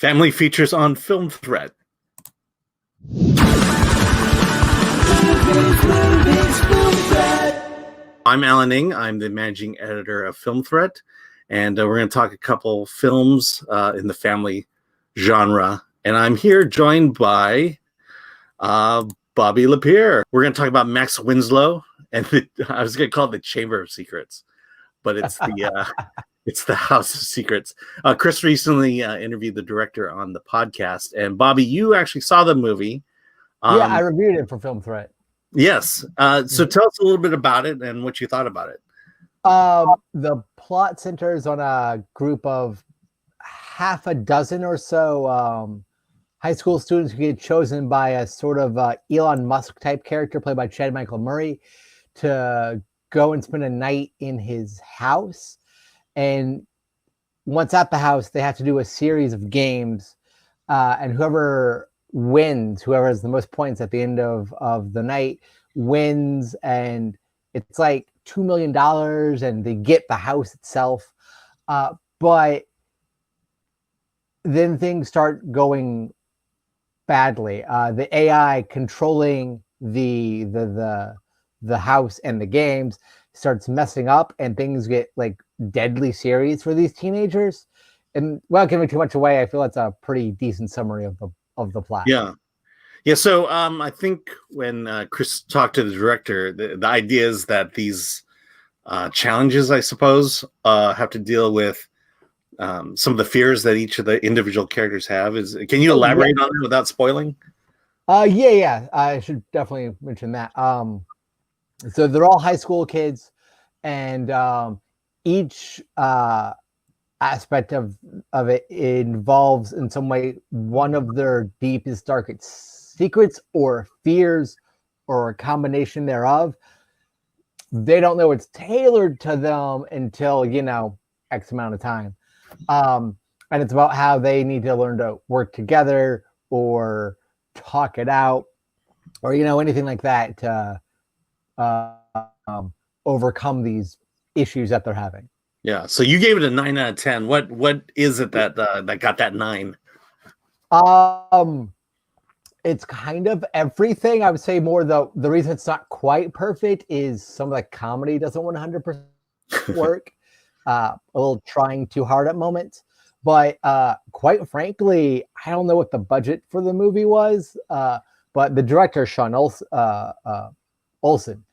Family features on Film Threat. I'm Alan Ng. I'm the managing editor of Film Threat, and we're going to talk a couple films in the family genre. And I'm here joined by Bobby Lapierre. We're going to talk about Max Winslow, and I was going to call it the Chamber of Secrets, but it's the it's the House of Secrets. Chris recently interviewed the director on the podcast, and Bobby, you actually saw the movie. Yeah, I reviewed it for Film Threat. Yes. So tell us a little bit about it and what you thought about it. The plot centers on a group of half a dozen or so high school students who get chosen by a sort of Elon Musk type character played by Jade Chynoweth to go and spend a night in his house. And once at the house, they have to do a series of games, and whoever wins, whoever has the most points at the end of the night wins, and it's like $2 million, and they get the house itself. But then things start going badly. The AI controlling the house and the games starts messing up, and things get like deadly serious for these teenagers. And without giving too much away, I feel that's a pretty decent summary of the plot. Yeah. So I think when Chris talked to the director, the idea is that these challenges, I suppose, have to deal with some of the fears that each of the individual characters have. Can you elaborate on it without spoiling? Yeah. I should definitely mention that. So they're all high school kids, and each aspect of it involves in some way one of their deepest, darkest secrets or fears, or a combination thereof. They don't know it's tailored to them until, X amount of time. And it's about how they need to learn to work together or talk it out, or, anything like that to overcome these issues that they're having. Yeah. So you gave it a 9 out of 10. What is it that got that 9? It's kind of everything. I would say more the reason it's not quite perfect is some of the comedy doesn't 100% work. A little trying too hard at moments. But quite frankly, I don't know what the budget for the movie was. But the director, Sean Olson,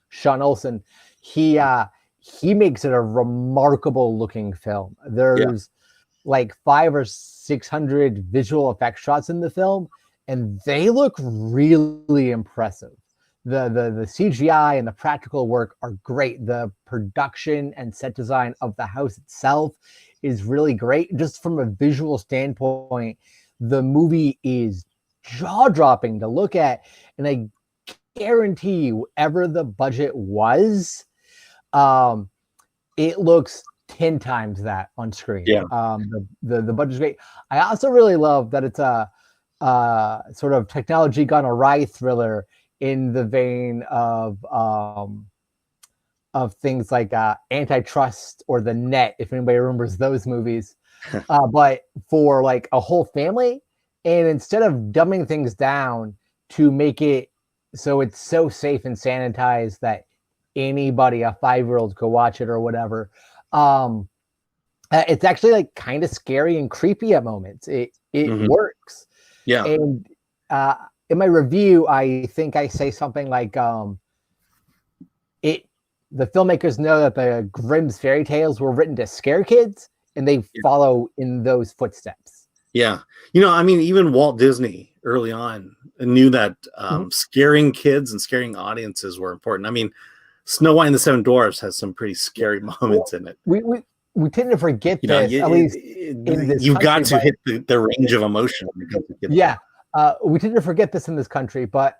he makes it a remarkable looking film. There's like 500 or 600 visual effects shots in the film, and they look really impressive. The CGI and the practical work are great. The production and set design of the house itself is really great. Just from a visual standpoint, the movie is jaw-dropping to look at, and I guarantee you, whatever the budget was, it looks 10 times that on screen. Yeah. The budget's great. I also really love that it's a sort of technology gone awry thriller in the vein of things like Antitrust or The Net, if anybody remembers those movies. But for like a whole family, and instead of dumbing things down to make it so it's so safe and sanitized that anybody, a 5-year-old, could watch it or whatever. It's actually like kind of scary and creepy at moments. It works. Yeah. And in my review, I think I say something like, the filmmakers know that the Grimm's fairy tales were written to scare kids, and they follow in those footsteps. Yeah. Even Walt Disney early on knew that scaring kids and scaring audiences were important. Snow White and the Seven Dwarfs has some pretty scary moments in it. We tend to forget this, at least in this you've country, got to hit the range of emotion. Yeah. We tend to forget this in this country, but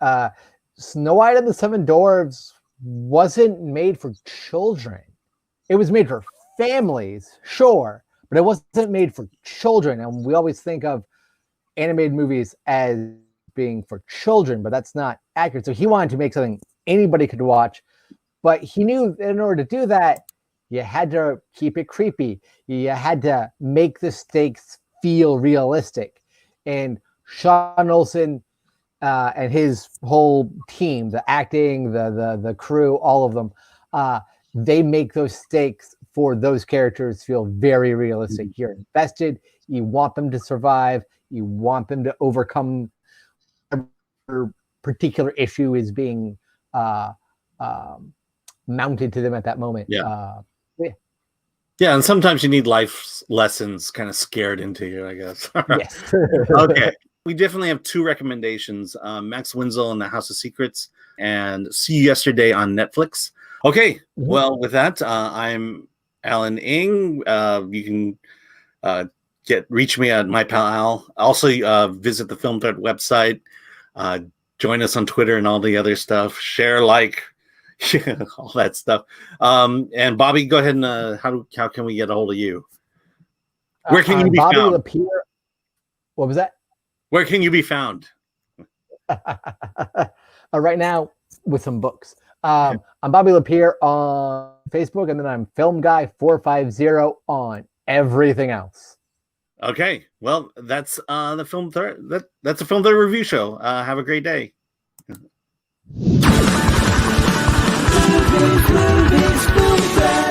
Snow White and the Seven Dwarfs wasn't made for children. It was made for families, sure, but it wasn't made for children. And we always think of animated movies as being for children, but that's not accurate. So he wanted to make something anybody could watch, but he knew in order to do that, you had to keep it creepy. You had to make the stakes feel realistic. And Sean Olson and his whole team, the acting, the crew, all of them, they make those stakes for those characters feel very realistic. You're invested. You want them to survive. You want them to overcome whatever particular issue is being mounted to them at that moment. Yeah. Yeah, and sometimes you need life lessons kind of scared into you, I guess. Yes. Okay. We definitely have two recommendations, Max Winslow and the House of Secrets and See You Yesterday on Netflix. Okay, well, with that, I'm Alan Ng. You can reach me at my pal Al. Also, visit the Film Threat website. Join us on Twitter and all the other stuff. Share, like, all that stuff. And Bobby, go ahead and how can we get a hold of you? Where can you be Bobby found? Lapierre. What was that? Where can you be found? Right now, with some books. I'm Bobby Lapierre on Facebook, and then I'm Film Guy 450 on everything else. Okay, well, that's the Film Threat. That's a Film Threat review show. Have a great day. Film Threat.